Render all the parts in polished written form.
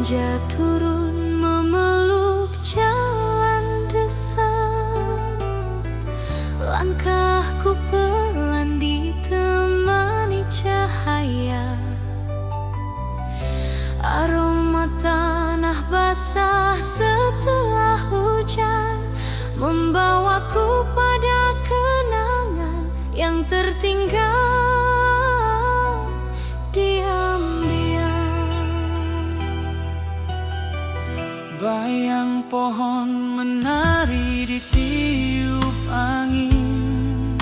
Senja turun memeluk jalan desa, langkahku pelan ditemani cahaya. Aroma tanah basah setelah hujan membawaku pada kenangan yang tertinggal diam-diam. Bayang pohon menari di tiup angin,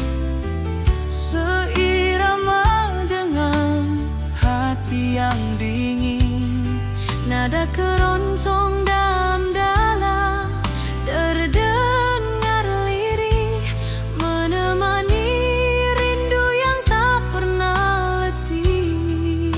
seirama dengan hati yang dingin. Nada keroncong dalam-dalam terdengar lirih, menemani rindu yang tak pernah letih.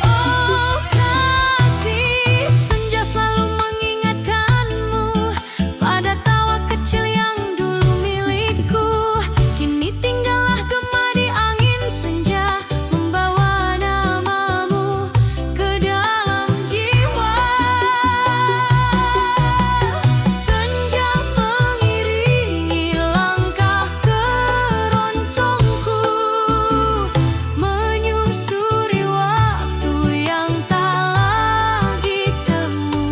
Oh kasih, senja selalu mengingatkanmu pada tawa kecil yang dulu milikku. Kini tinggallah gema di angin senja, membawa namamu ke dalam jiwa. Senja mengiringi langkah keroncongku, menyusuri waktu yang tak lagi temu.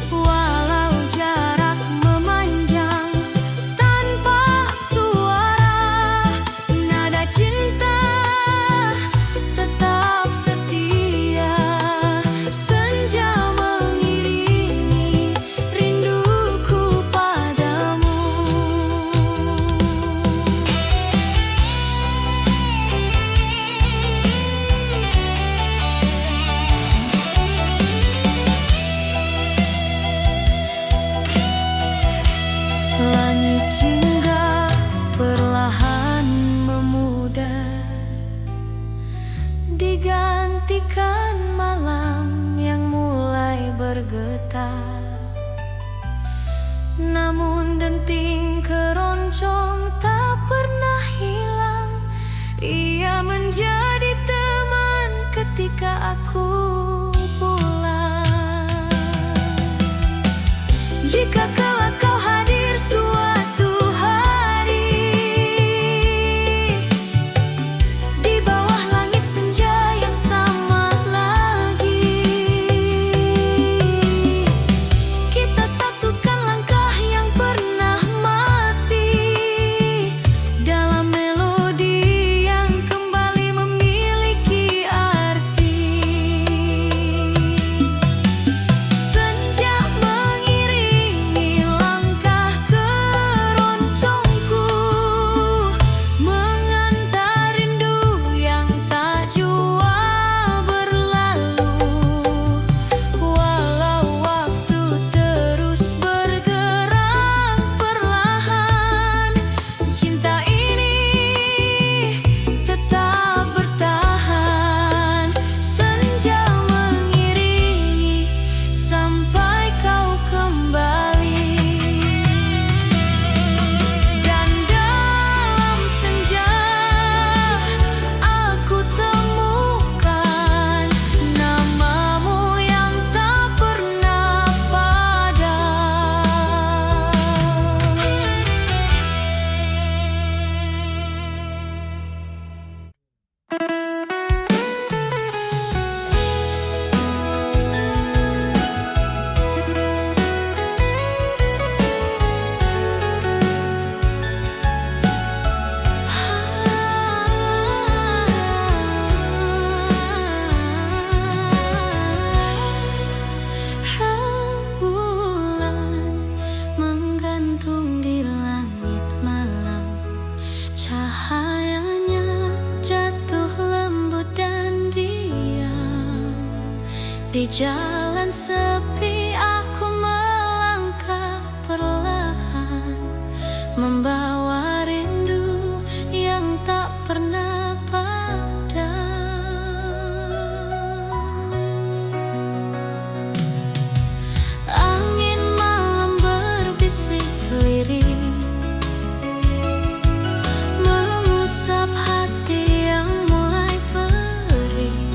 Walau jarak memanjang tanpa suara, nada cinta tetap setia. Senja mengiringi rinduku padamu. Langit jingga perlahan memudar, digantikan malam yang mulai bergetar. Namun denting keroncong tak pernah hilang, ia menjadi teman ketika aku pulang. Jika kelak kau hadir suatu hari di bawah langit senja yang sama lagi, kita satukan langkah yang pernah mati dalam melodi yang kembali memiliki arti. Senja mengiringi langkah keroncongku, mengantar rindu yang tak jua berlalu. Walau waktu terus bergerak perlahan, cinta ini tetap bertahan. Senja mengiringi sampai kau kembali, dan dalam senja aku temukan namamu yang tak pernah padam. Rembulan menggantung di langit malam, cahayanya jatuh lembut dan diam. Di jalan sepi aku melangkah perlahan, membawa rindu yang tak pernah padam. Angin malam berbisik lirih, mengusap hati yang mulai perih.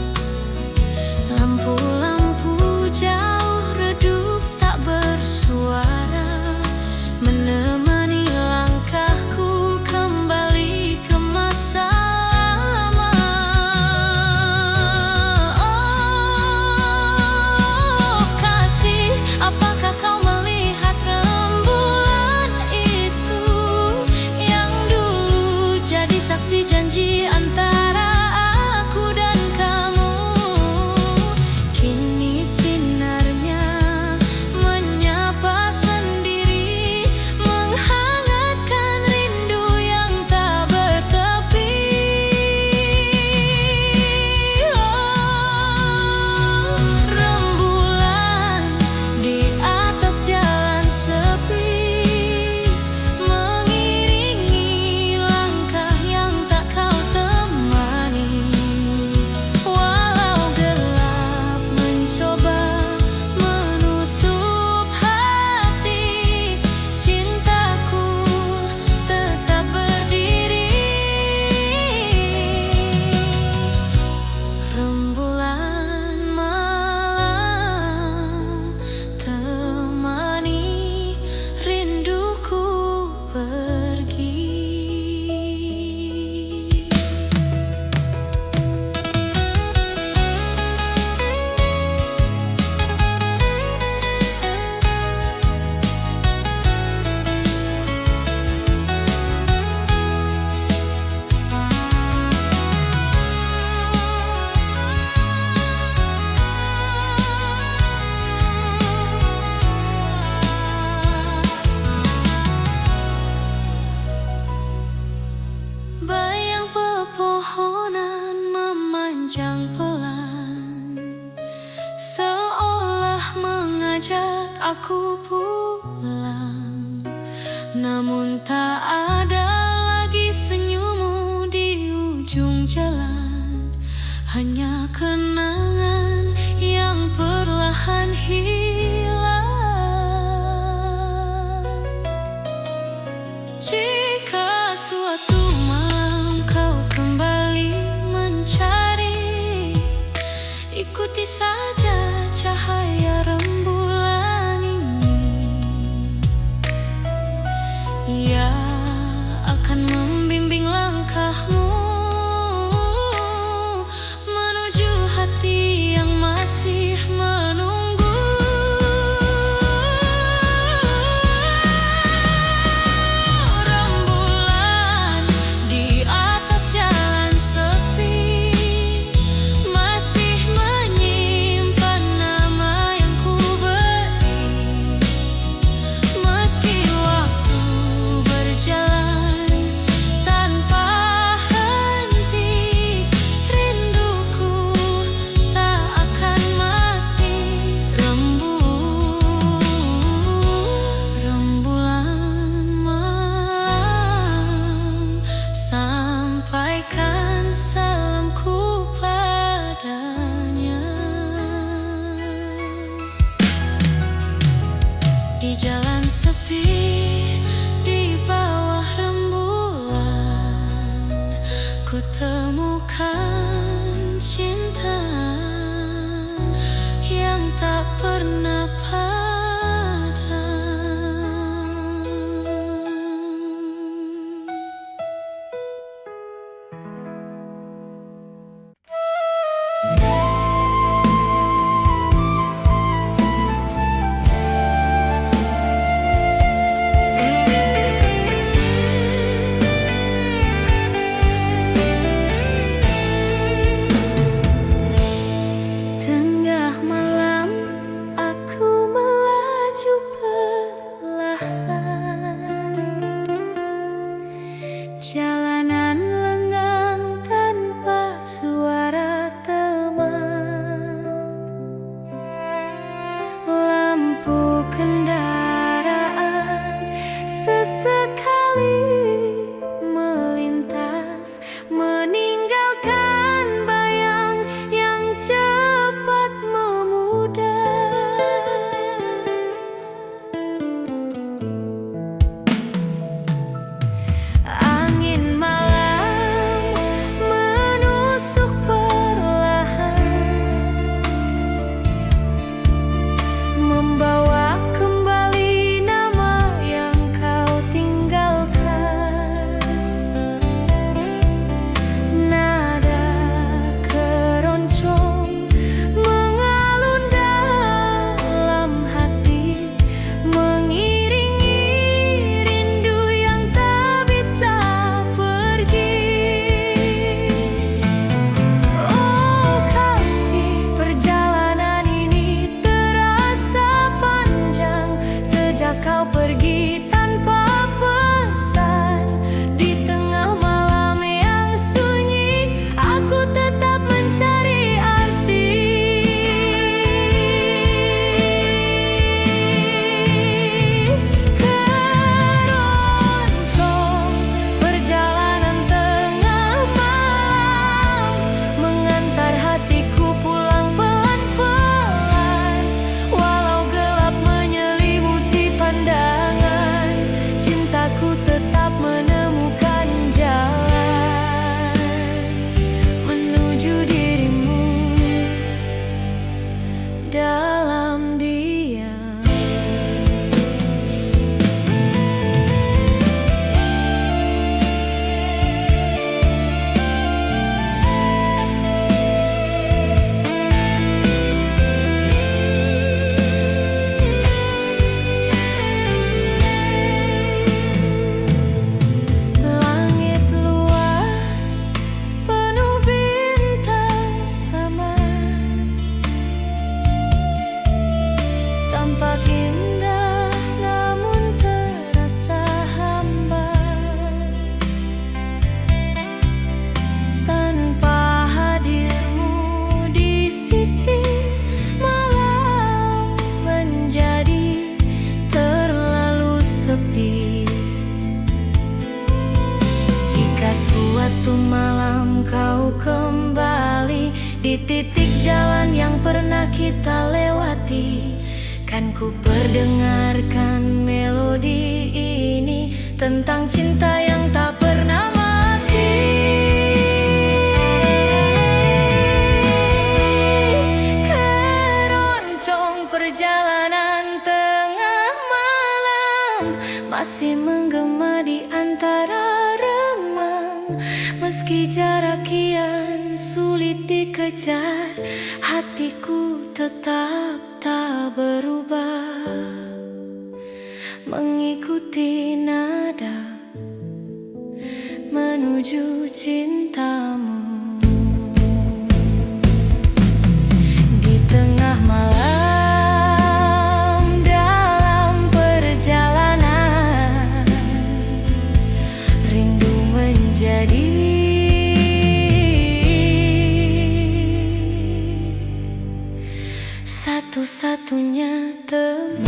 aku pulang, namun tak ada lagi senyummu di ujung jalan. Hanya kenangan yang perlahan hilang. Jika suatu malam kau kembali mencari, ikuti saja cahaya rembulan ini. Ia akan membimbing langkahmu menuju hati yang masih menunggu. Rembulan di atas jalan sepi masih menyimpan nama yang ku beri. Meski waktu berjalan tanpa henti, rinduku tak akan mati. Rembulan malam, sampaikan salamku padanya. Di jalan sepi, di bawah rembulan, ku temukan cinta yang tak pernah padam. Di titik jalan yang pernah kita lewati, kan ku perdengarkan melodi ini tentang cinta yang tak pernah mati. Keroncong perjalanan tengah malam masih menggema di antara remang. Meski jarak kian sulit dikejar, hatiku tetap tak berubah, mengikuti nada menuju cintamu. Di tengah malam dalam perjalanan, rindu menjadi satu-satunya teman.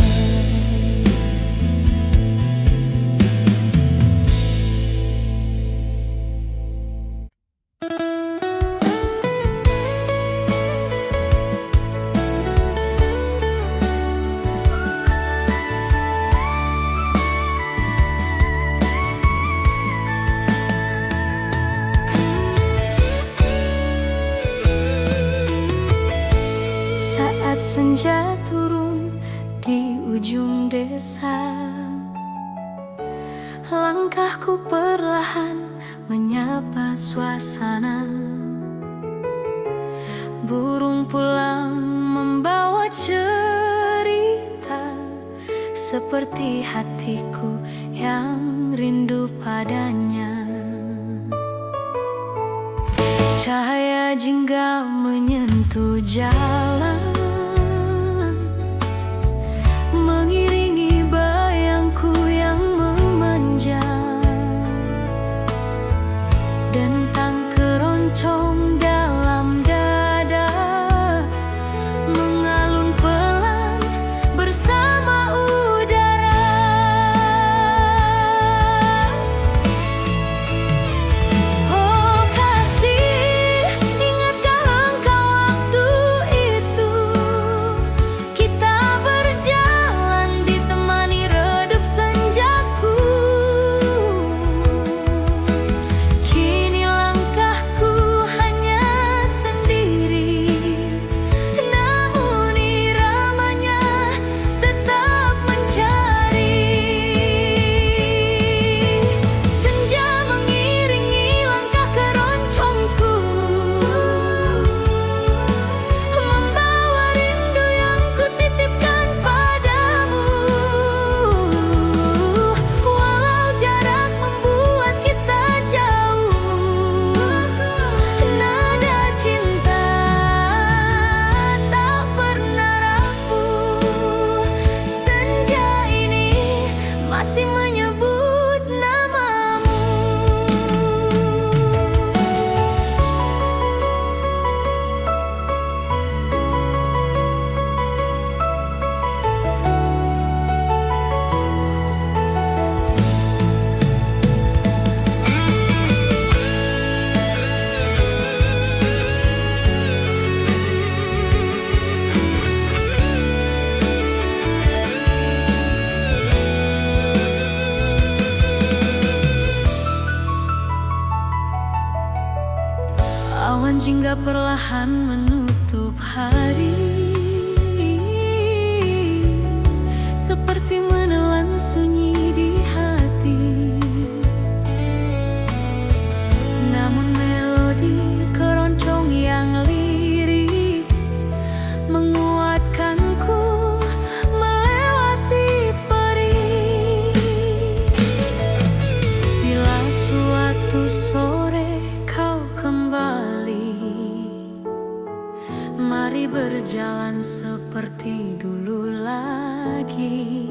Senja turun di ujung desa, langkahku perlahan menyapa suasana. Burung pulang membawa cerita, seperti hatiku yang rindu padanya. Cahaya jingga menyentuh jalan, mengiringi bayangku yang memanjang. Dentang keroncong dalam dada mengalun pelan bersama udara. Oh kasih, ingatkah engkau waktu itu kita berjalan ditemani redup senjaku. Kini langkahku hanya sendiri, namun iramanya tetap mencari. Senja mengiringi langkah keroncongku, membawa rindu yang kutitipkan padamu. Walau jarak membuat kita jauh, nada cinta tak pernah rapuh. Senja ini masih menyebut namamu. Awan jingga perlahan menutup hari, seperti menelan sunyi di hati. Namun melodi keroncong yang lirik menguatkanku melewati perih. Bila suatu sore kau kembali, mari berjalan seperti dulu lagi.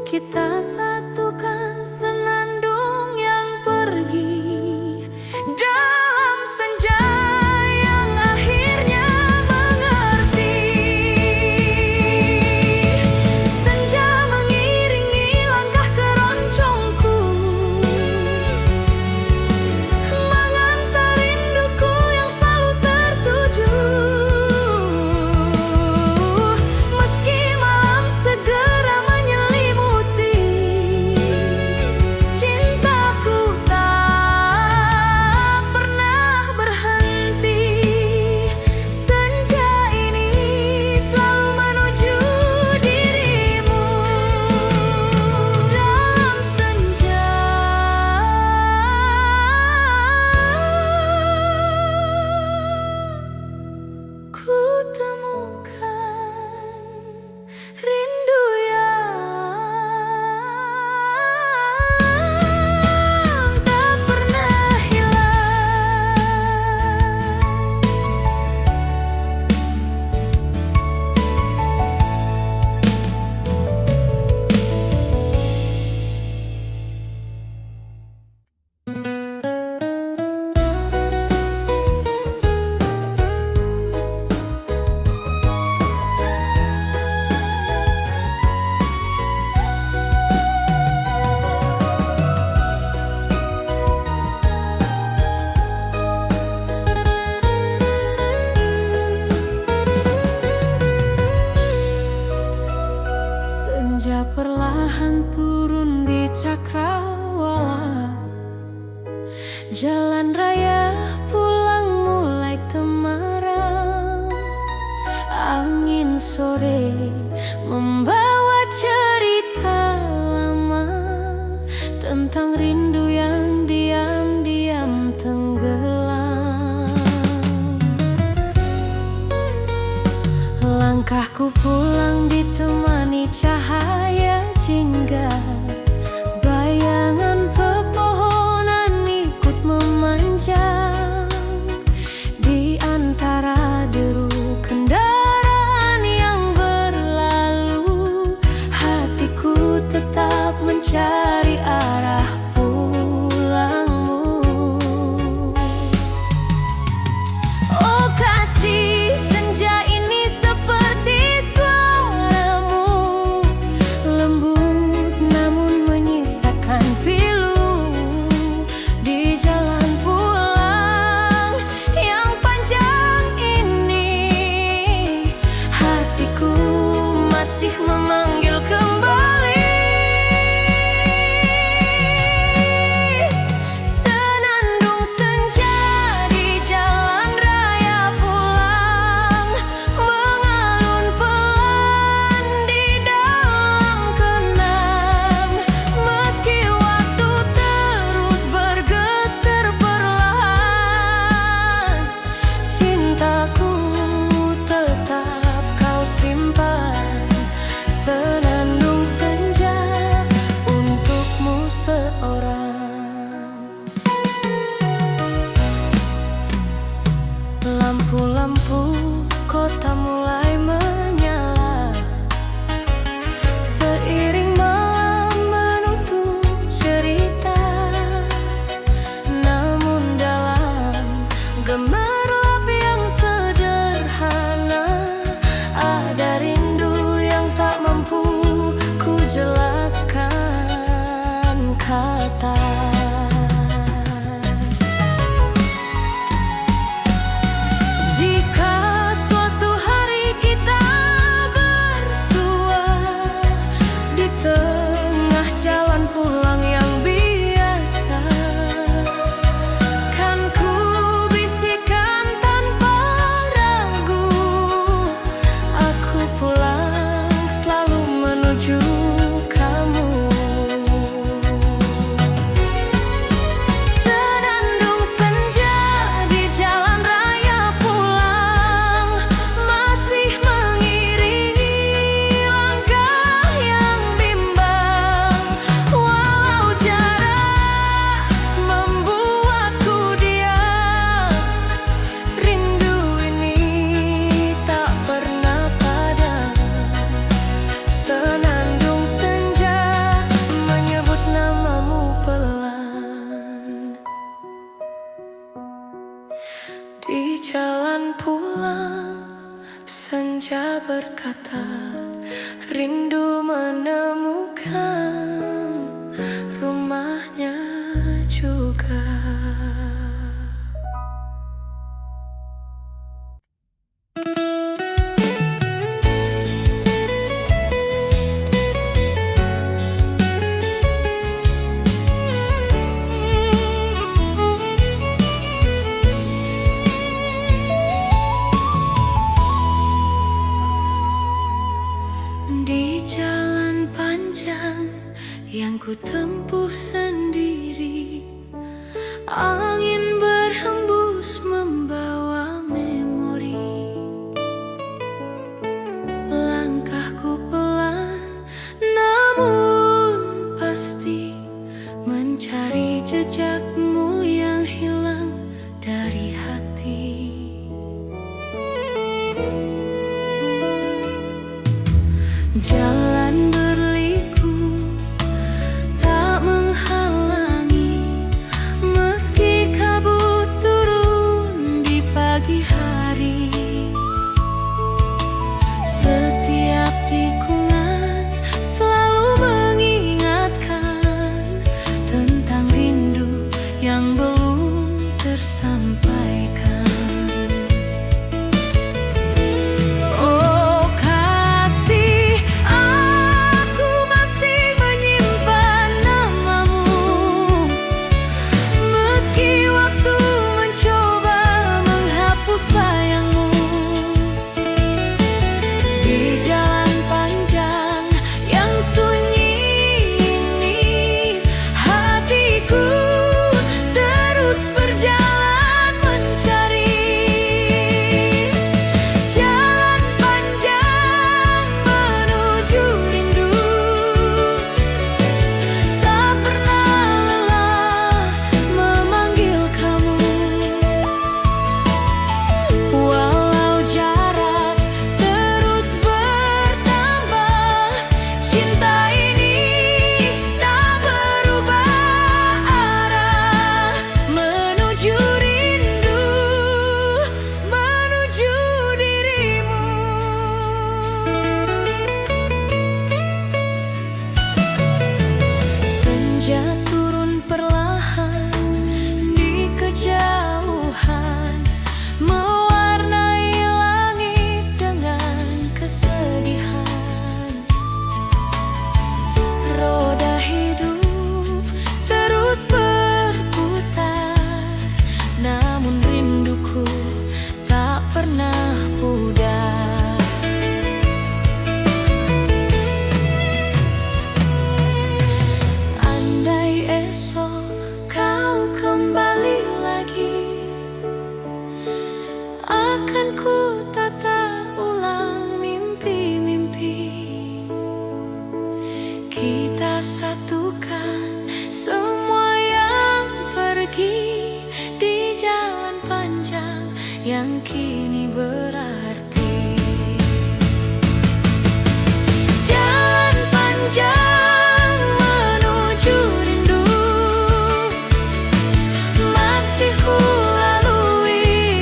Kita satukan senandung yang pergi dalam senja yang akhirnya mengerti. Senja mengiringi langkah keroncongku, mengantar rinduku yang selalu gemerlap yang sederhana. Ada rindu yang tak mampu ku jelaskan kata. Jika suatu hari kita bersua di tengah jalan pulang yang biasa, kan ku bisikan tanpa ragu, aku pulang selalu menuju kamu. Senandung senja di jalan raya pulang masih mengiringi langkah yang bimbang. Walau jarak membuatku diam, rindu ini tak pernah padam. Senandung senja menyebut namamu pelan. Di jalan pulang senja berkata, rindu menemukan rumahnya juga. Di jalan panjang yang ku tempuh sendiri, angin berhembus membawa memori. Langkahku pelan namun pasti, mencari jejakmu yang hilang dari hati. Jalan berliku tak menghalangi, meski kabut turun di pagi hari. Setiap tikungan selalu mengingatkan tentang rindu yang belum tersampaikan. Oh kasih, aku masih menyimpan namamu, meski waktu mencoba menghapus bayangmu. Di jalan panjang yang sunyi ini, hatiku terus berjalan mencari. Jalan panjang menuju rindu, tak pernah lelah memanggil kamu. Walau jarak terus bertambah, cinta ini tak berubah arah, menuju rindu, menuju dirimu. Senja turun perlahan di kejauhan, mewarnai langit dengan kesedihan. Roda hidup terus berputar, namun rinduku tak pernah pudar. Andai esok kau kembali lagi, akan ku tata ulang mimpi-mimpi. Kita satukan semua yang pergi di jalan panjang yang kini berarti. Jalan panjang menuju rindu, masih ku lalui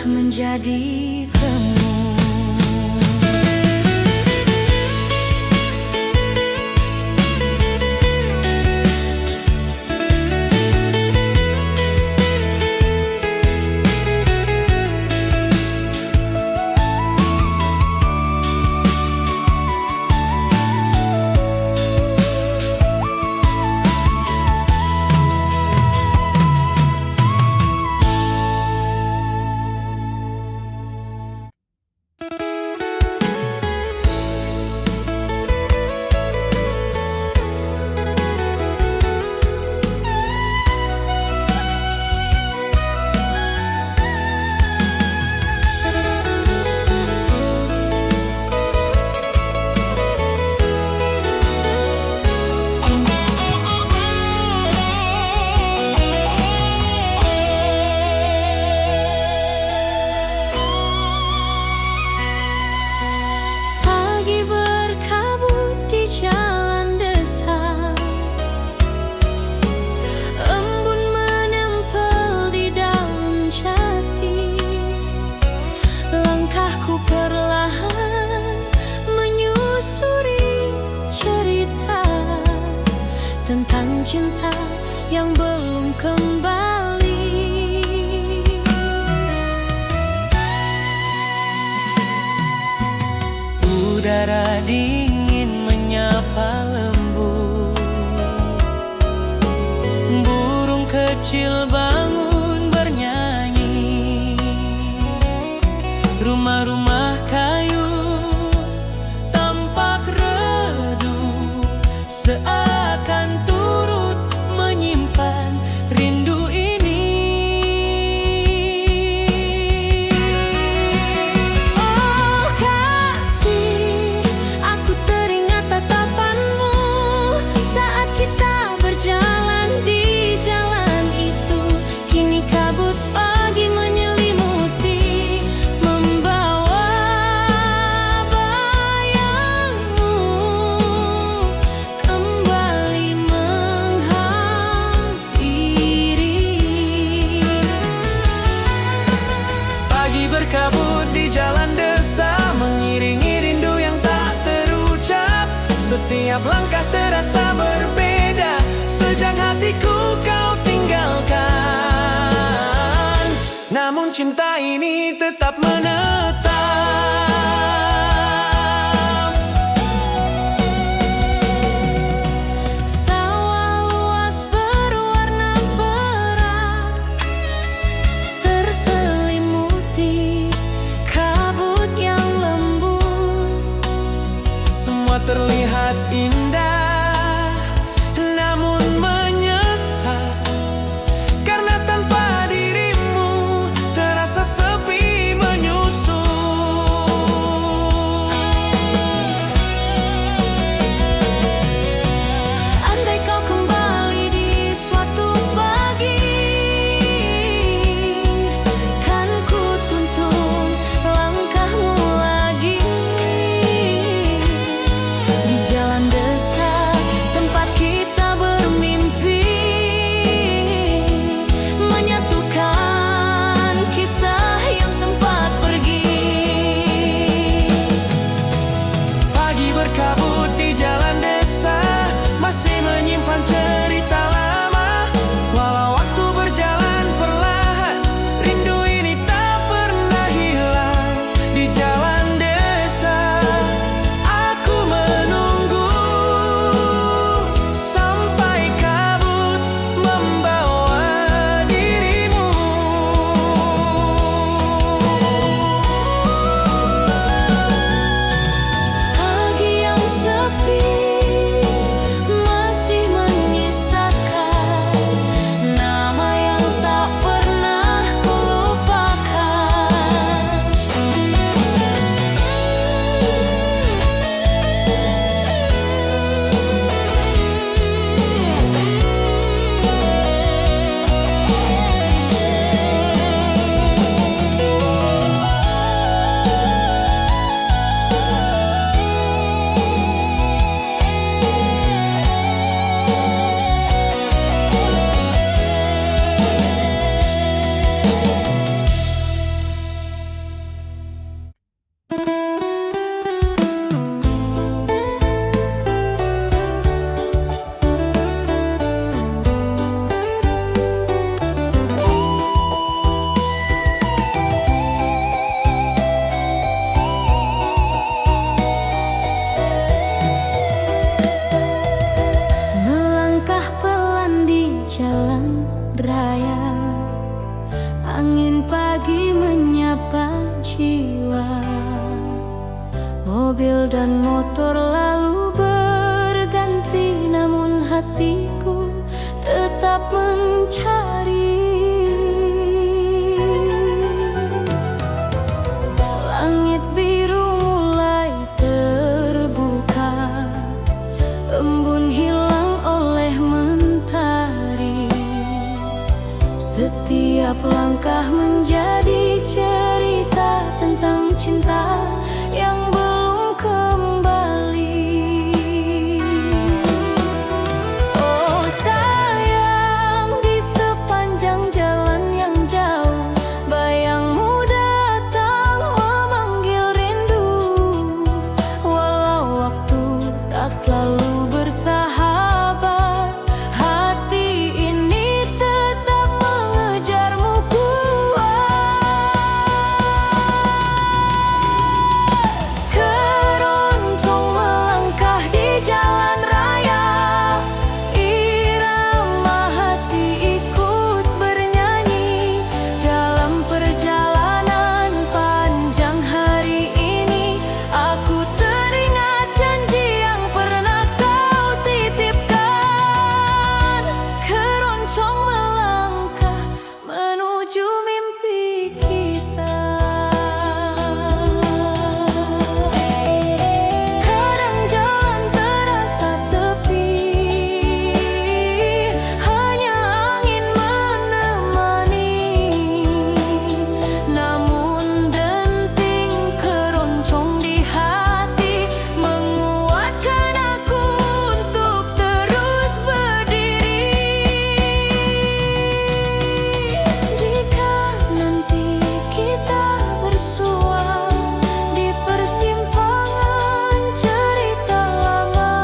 menjadi temu. Tentang cinta yang belum kembali. Udara dingin menyapa lembut, burung kecil bangun bernyanyi, rumah-rumah kayu tampak redup, seakan turut menyimpan rindu ini. Oh kasih, aku teringat tatapanmu saat kita berjalan di jalan itu. Kini kabut pagi menyelimuti, membawa bayangmu kembali menghampiri. Pagi berkabut di jalan desa, mengiringi rindu yang tak terucap. Setiap langkah terasa berbeda sejak hatiku kau tinggalkan. Namun cinta ini tetap menetap. Sawah luas berwarna perak, terselimuti kabut yang lembut. Semua terlihat indah, namun menyesal, karena tanpa dirimu terasa sepi menyusul. raya, angin pagi menyapa jiwa. Mobil dan motor lalu berganti, namun hatiku tetap mencari. Langit biru mulai terbuka, embun hilang oleh mentari. Setiap langkah menjadi cerita tentang cinta yang belum kembali. Oh sayang, di sepanjang jalan yang jauh, bayangmu datang memanggil rindu. Walau waktu tak selalu bersahabat, hati ini tetap mengejarmu kuat. Keroncong melangkah di jalan raya, irama hati ikut bernyanyi. Dalam perjalanan panjang hari ini, aku teringat janji yang pernah kau titipkan. Keroncong melangkah menuju mimpi kita. Kadang jalan terasa sepi, hanya angin menemani. Namun denting keroncong di hati menguatkan aku untuk terus berdiri. Jika nanti kita bersua di persimpangan cerita lama,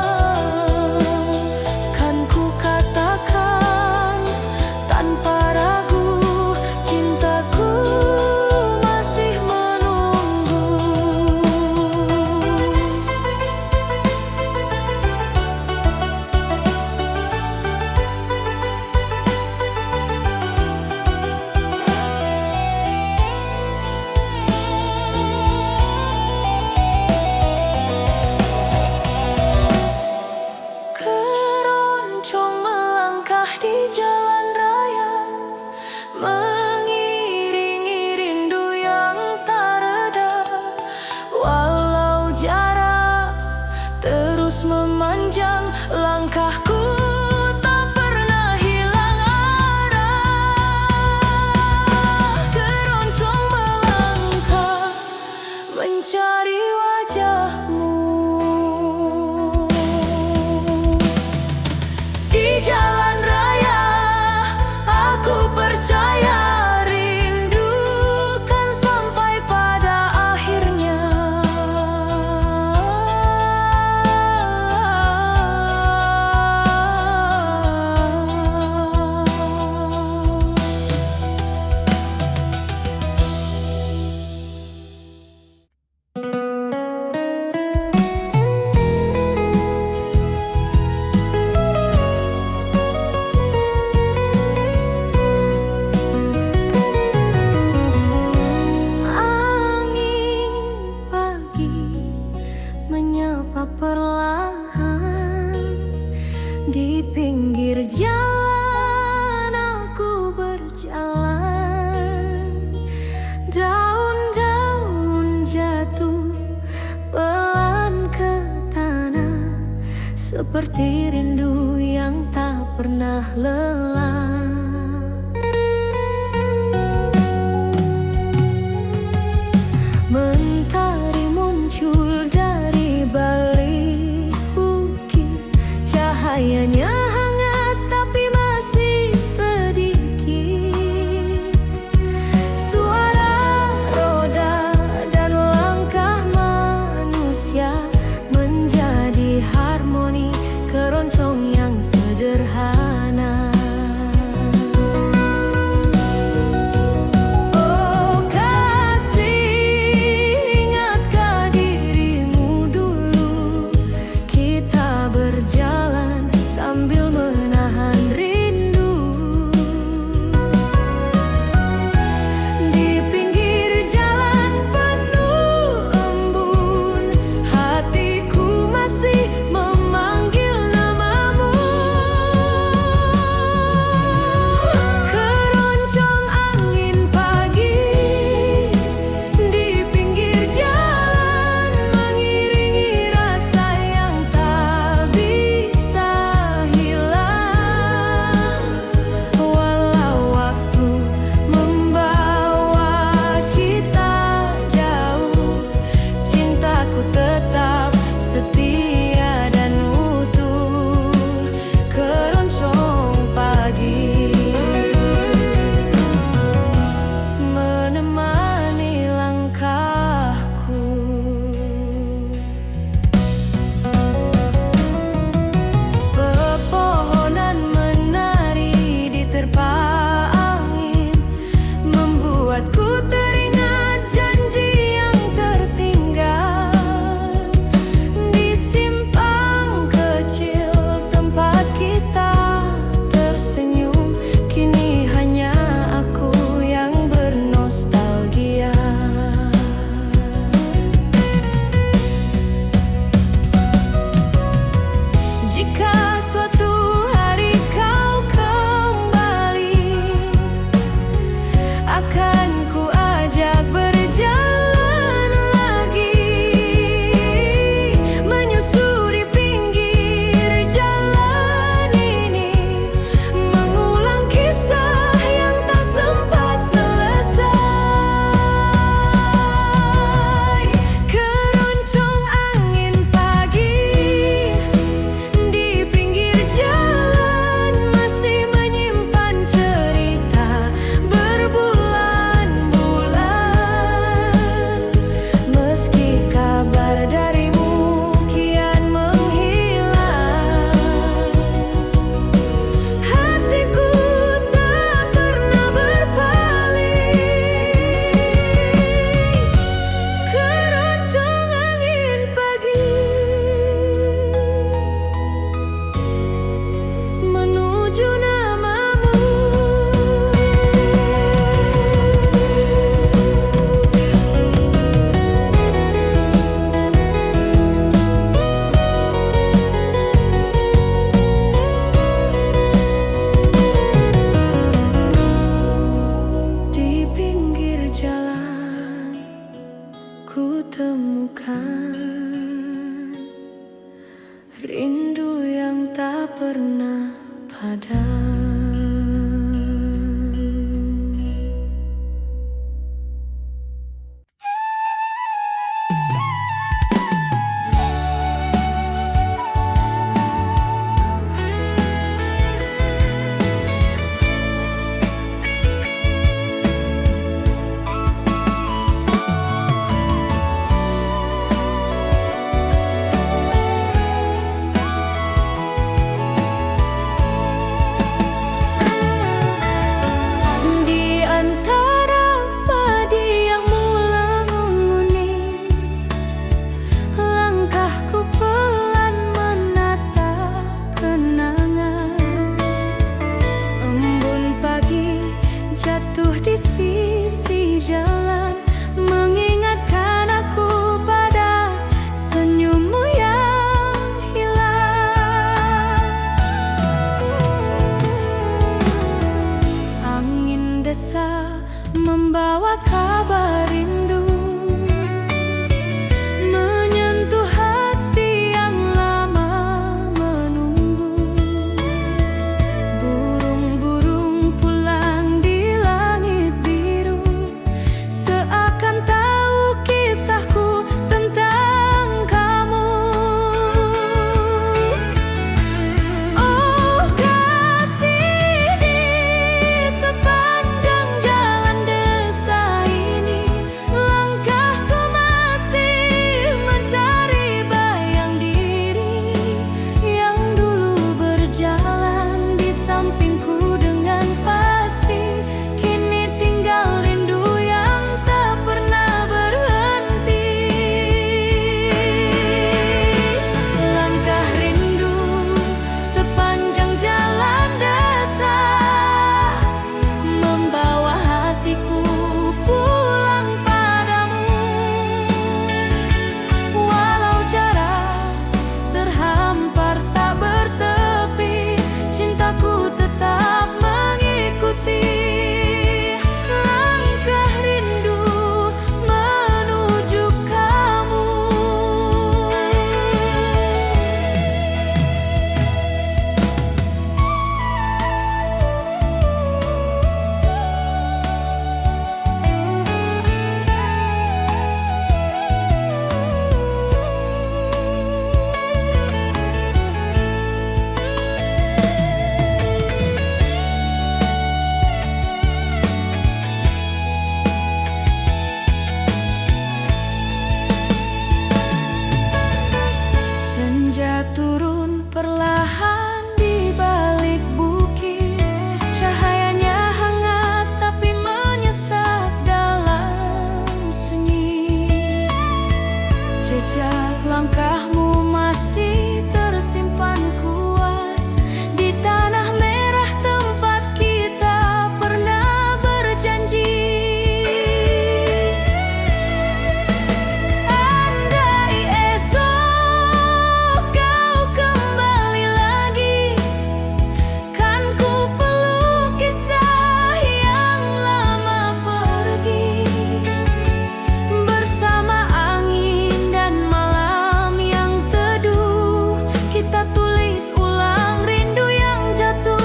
kan ku katakan tanpa ragu, cintaku masih menunggu. Keroncong melangkah di jalan raya, mengiringi rindu yang tak reda. Walau jarak terus memanjang, langkahku tak pernah hilang arah. Keroncong melangkah mencari wajahmu. Di jalan raya, aku percaya rindu kan sampai pada akhirnya. Angin pagi menyapa perlahan, di pinggir jalan aku berjalan. Daun-daun jatuh pelan ke tanah, seperti rindu yang tak pernah lelah. Mentari muncul dari balik bukit, cahayanya hangat tapi masih sedikit. Suara roda dan langkah manusia menjadi harmoni keroncong yang sederhana. jatuh di sisi jalan, mengingatkan aku pada senyummu yang hilang. Angin desa membawa kabar rindu, menyentuh hati yang lama menunggu. Burung-burung pulang di langit biru, seakan tahu kisahku tentang kamu. Oh kasih, di sepanjang jalan desa ini, langkahku masih mencari bayang diri yang dulu berjalan di sampingku dengan pasti. Kini tinggal rindu yang tak pernah berhenti. Langkah rindu sepanjang jalan desa, membawa hatiku pulang padamu. Walau jarak terhampar tak bertepi, cintaku tetap mengikuti langkah rindu menuju kamu. Senja turun perlahan di balik bukit, cahayanya hangat tapi menyesap dalam sunyi. Jejak langkahmu masih tersimpan kuat di tanah merah tempat kita pernah berjanji. Andai esok kau kembali lagi, kan ku peluk kisah yang lama pergi. Bersama angin dan malam yang teduh, kita tulis ulang rindu yang jatuh.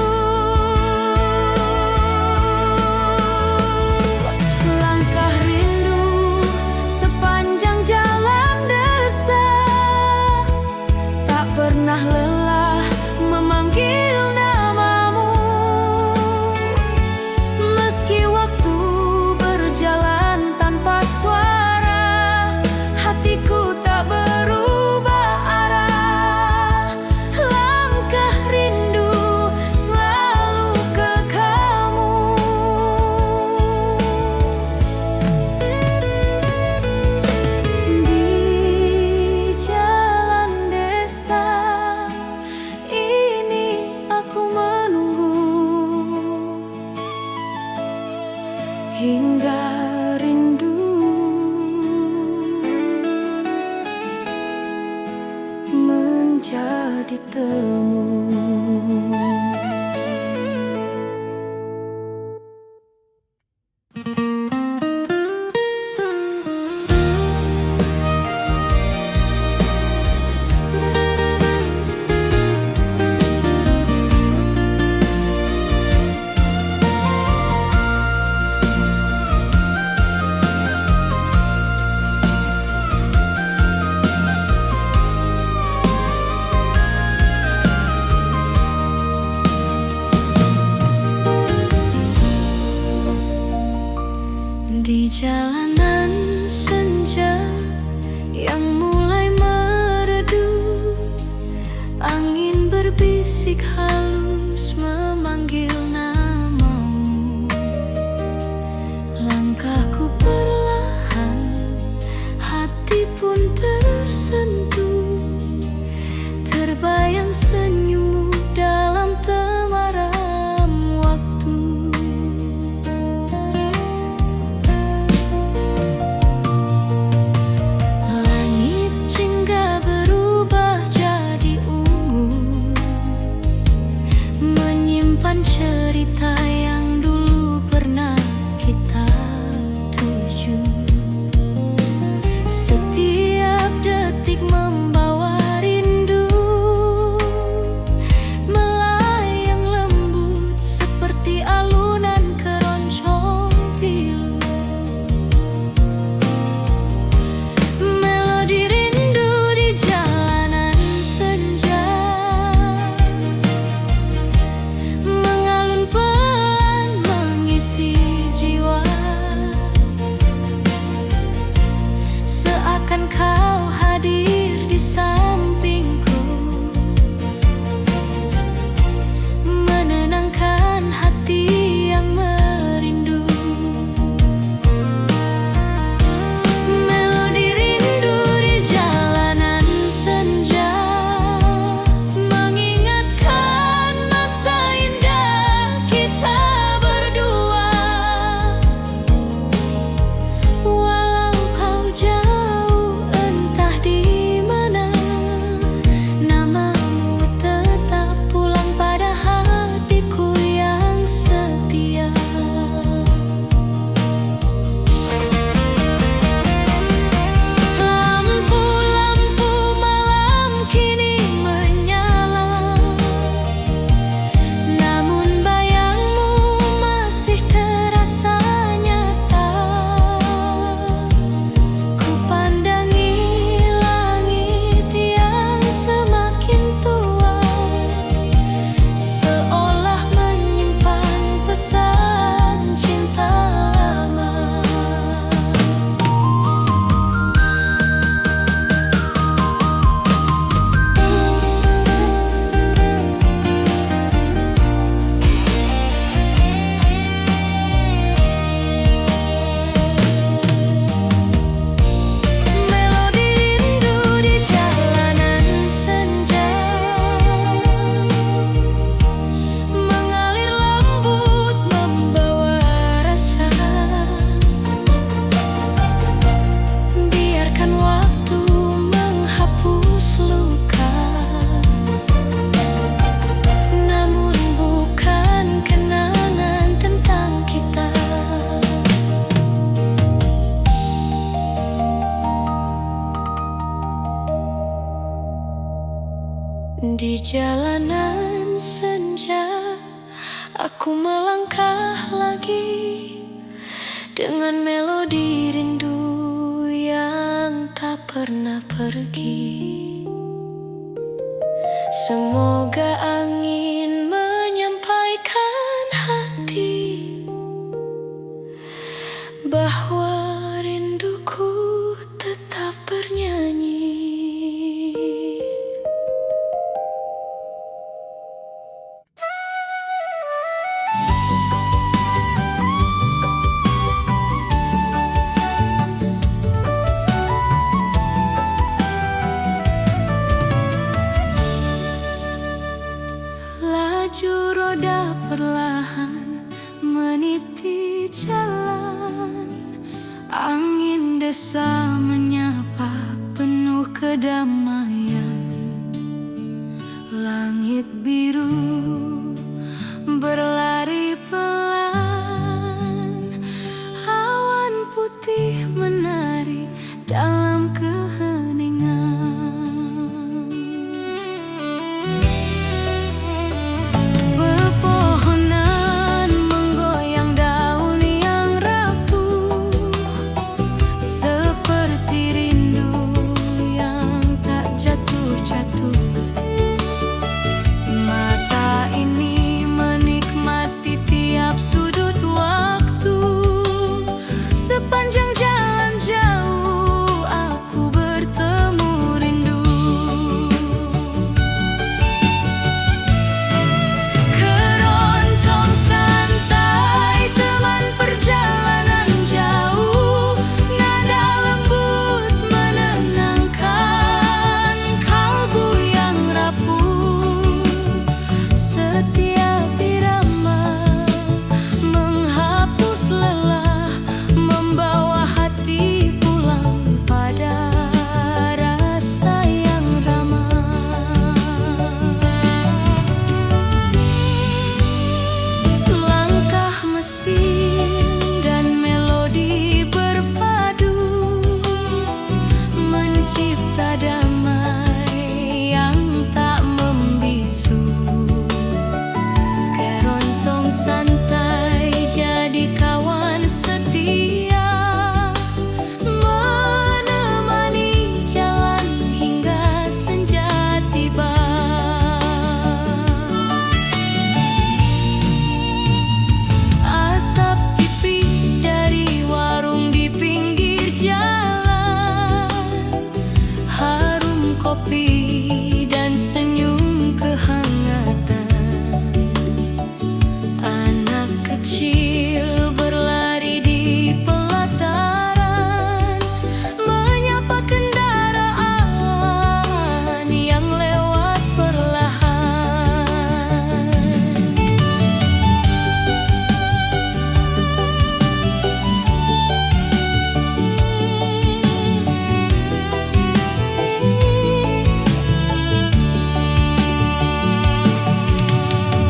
Langkah rindu sepanjang jalan desa, tak pernah lelah memanggil namamu. Meski waktu berjalan tanpa suara, hatiku tak berubah arah. Langkah rindu selalu ke kamu. Di jalan desa ini aku menunggu hingga rindu menjadi temu. Di jalanan senja yang mulai meredup, angin berbisik halus memanggil namamu. Langkahku perlahan, hati pun tersentuh, terbayang senyummu dalam temaram waktu. Di jalanan senja, aku melangkah lagi dengan melodi rindu yang tak pernah pergi. Semoga angin menyampaikan hati bahwa rinduku tetap bernyanyi. Laju roda perlahan meniti jalan, angin desa menyapa penuh kedamaian. Langit biru berlari pelan, awan putih menari dalam keheningan. Pepohonan menggoyang daun yang rapuh, seperti rindu yang tak jatuh-jatuh. Mata ini menikmati tiap sudut waktu. Sepanjang jalan jauh aku bertemu rindu. Keroncong santai teman perjalanan jauh, nada lembut menenangkan kalbu yang rapuh. Setiap irama menghapus lelah, membawa hati pulang pada rasa yang ramah. Langkah mesin dan melodi berpadu, mencipta damai yang tak membisu. Keroncong santai jadi kawan setia, menemani jalan hingga senja tiba. Asap tipis dari warung di pinggir jalan, harum kopi dan senyum kehangatan. Anak kecil berlari di pelataran, menyapa kendaraan yang lewat perlahan.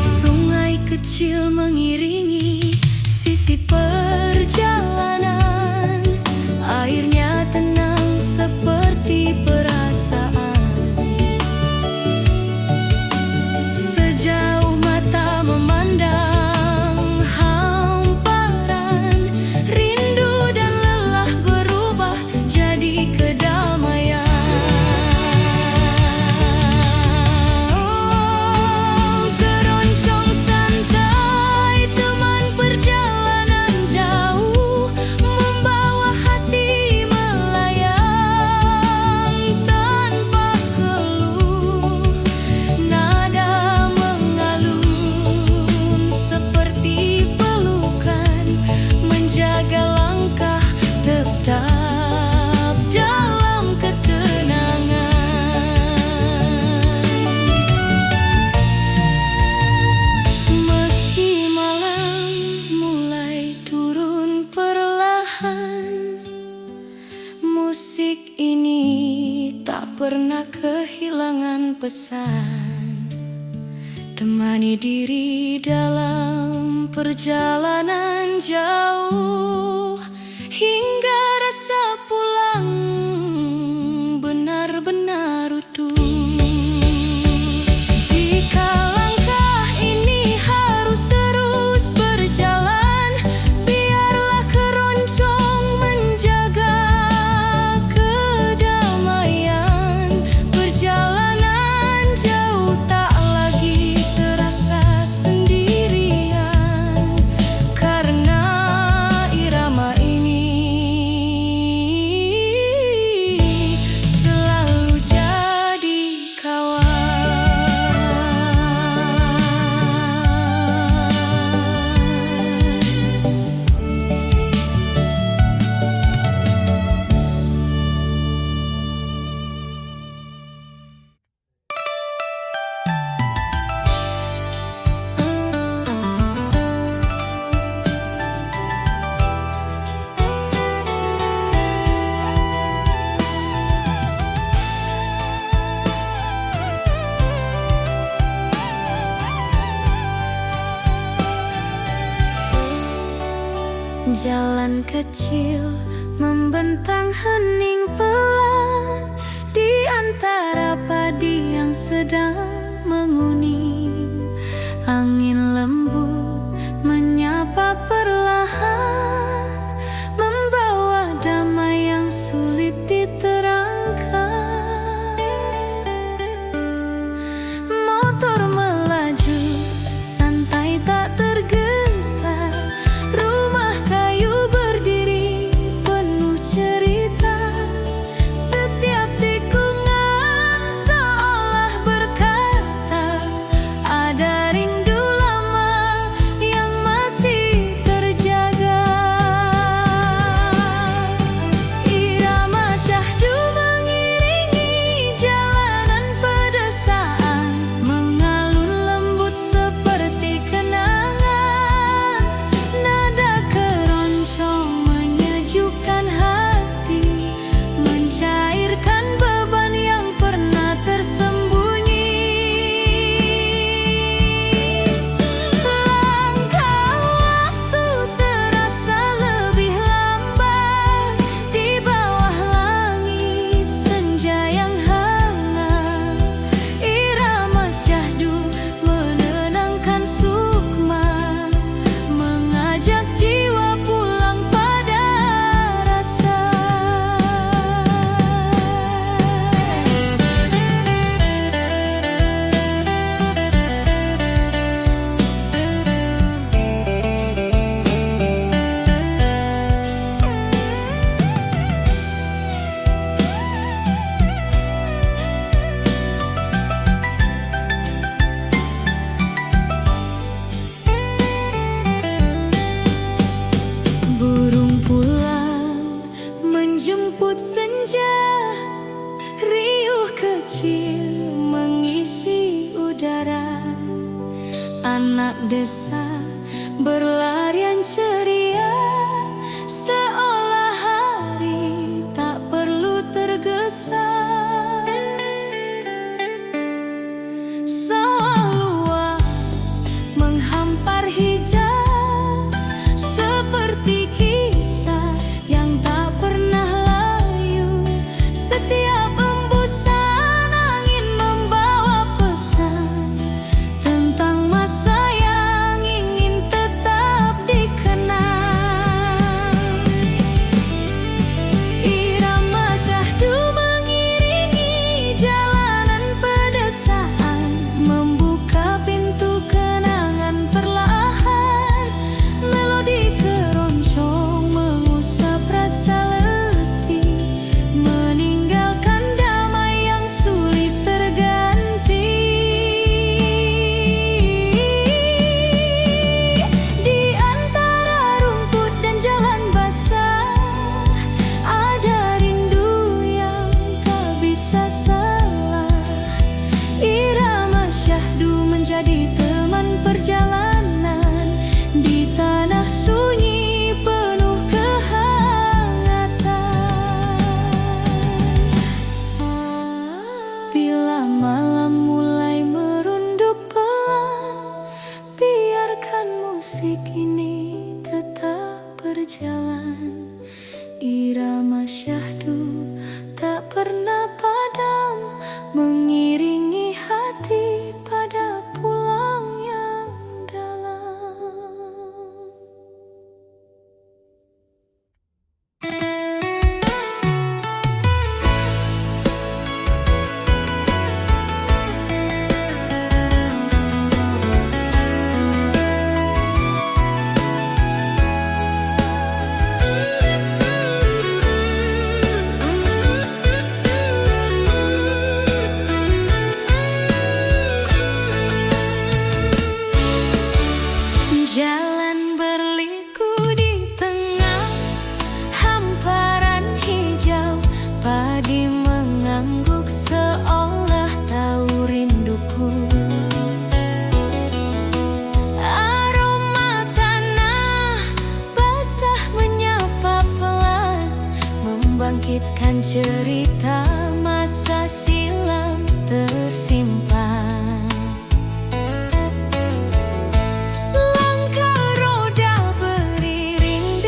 Sungai kecil mengiringi sisi perjalanan, airnya tenang seperti perasaan. Sejauh mata memandang hamparan, rindu dan lelah berubah jadi kedamaian. Keroncong santai teman perjalanan jauh, membawa hati melayang tanpa keluh. Nada mengalun seperti pelukan, menjaga langkah tetap dalam ketenangan. Meski malam mulai turun perlahan, musik ini tak pernah kehilangan pesan. Temani diri dalam perjalanan jauh, hingga rasa pulang benar-benar utuh. Jalan kecil membentang hening pelan di antara padi yang sedang menguning. Angin lembut menyapa perlahan, membawa damai yang sulit diterangkan. Motor melaju santai tak tergesa, rumah kayu berdiri penuh cerita. Setiap tikungan seolah berkata, ada rindu lama yang masih terjaga. Irama syahdu mengiringi jalanan pedesaan, mengalun lembut seperti kenangan. Nada keroncong menyejukkan hati, mencairkan beban yang pernah tersembunyi. Langkah waktu terasa lebih lambat di bawah langit senja yang hangat. Irama syahdu menenangkan sukma, mengajak jiwa pulang pada rasa. Burung pulang menjemput senja, riuh kecil mengisi udara. Anak desa berlarian ceria, seolah hari tak perlu tergesa. Sawah luas menghampar hijau, seperti kisah yang tak pernah layu. Setiap embusan angin membawa pesan tentang masa yang ingin tetap dikenang. Irama syahdu mengiringi jalanan pedesaan, membuka pintu kenangan perlahan. Melodi keroncong mengusap rasa letih, meninggalkan damai yang sulit terganti. Di antara rumput dan jalan basah, ada rindu yang tak bisa salah. Irama syahdu menjadi teman perjalanan di tanah sunyi penuh kehangatan. Bila malam mulai merunduk pelan, biarkan musik ini tetap berjalan. Irama syahdu tak pernah padam, mengiringi hati pada pulang yang dalam. Jalan berliku di tengah hamparan hijau, padi mengangguk seolah tahu rinduku. Aroma tanah basah menyapa pelan, membangkitkan cerita masa silam tersimpan. Langkah roda beriring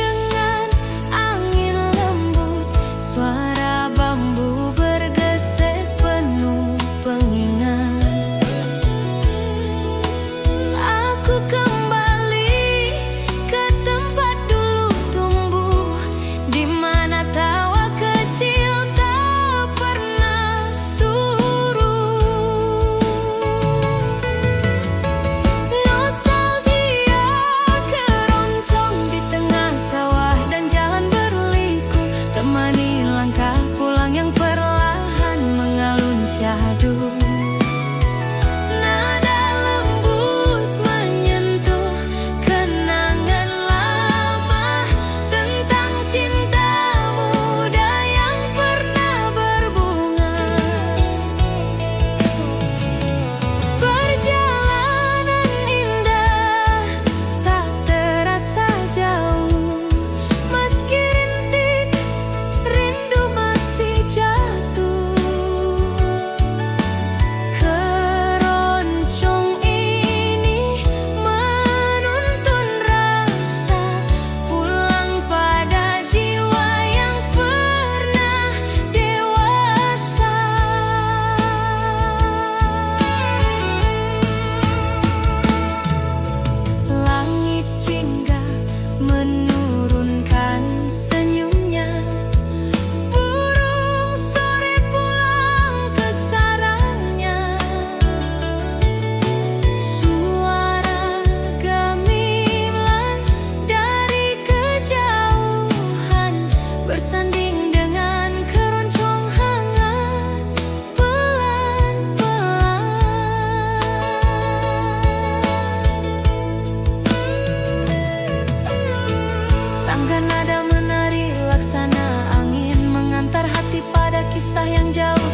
Bangga nada menari laksana angin, mengantar hati pada kisah yang jauh